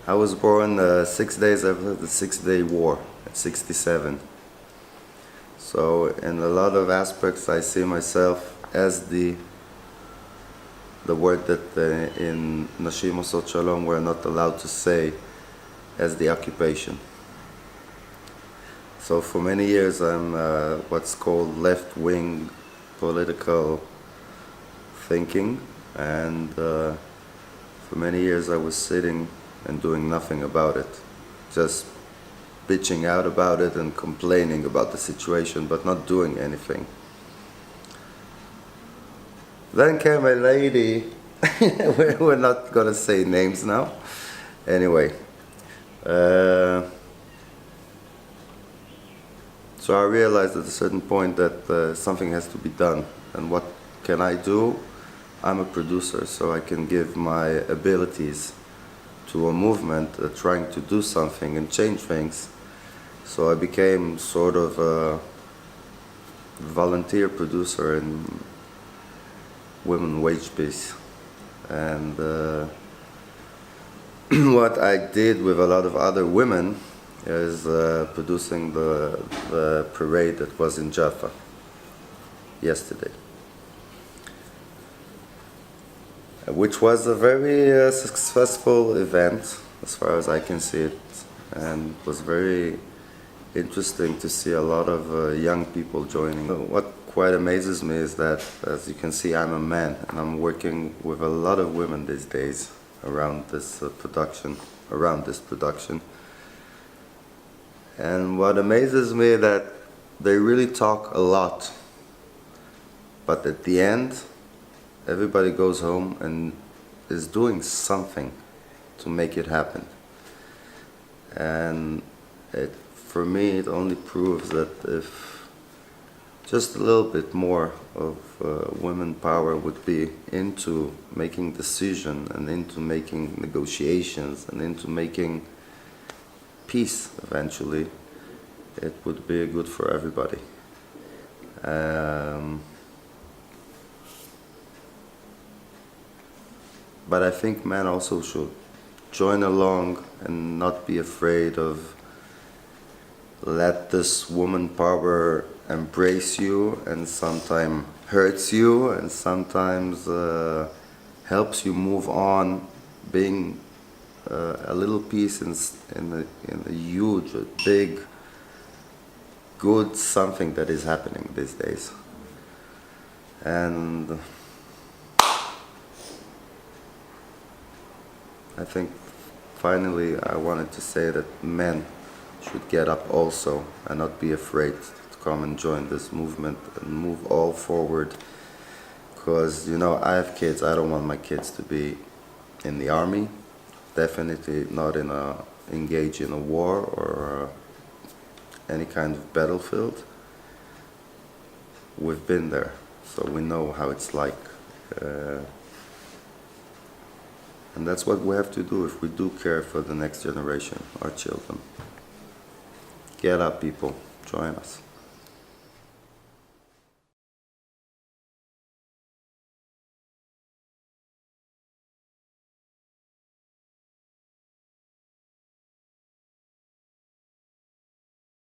I was born 6 days after the Six-Day War at 67. So in a lot of aspects I see myself as the word that in Nashim Osot Shalom we're not allowed to say, as the occupation. So for many years I'm what's called left-wing political thinking, and for many years I was sitting and doing nothing about it, just bitching out about it and complaining about the situation, but not doing anything. Then came a lady, we're not gonna say names now, anyway. So I realized at a certain point that something has to be done, and what can I do? I'm a producer, so I can give my abilities to a movement trying to do something and change things. So I became sort of a volunteer producer in women wage peace. And what I did with a lot of other women is producing the parade that was in Jaffa yesterday, which was a very successful event as far as I can see it, and was very interesting to see a lot of young people joining. What quite amazes me is that, as you can see, I'm a man, and I'm working with a lot of women these days around this production. And what amazes me is that they really talk a lot, but at the end, everybody goes home and is doing something to make it happen. And for me, it only proves that if just a little bit more of women power would be into making decisions and into making negotiations and into making peace eventually, it would be good for everybody. But I think men also should join along and not be afraid of let this woman power embrace you, and sometimes hurts you, and sometimes helps you move on, being a little piece in a huge, big, good something that is happening these days. And I think finally I wanted to say that men should get up also and not be afraid to come and join this movement and move all forward. Because, you know, I have kids. I don't want my kids to be in the army, definitely not engage in a war or any kind of battlefield. We've been there, so we know how it's like. And that's what we have to do if we do care for the next generation, our children. Get up, people. Join us.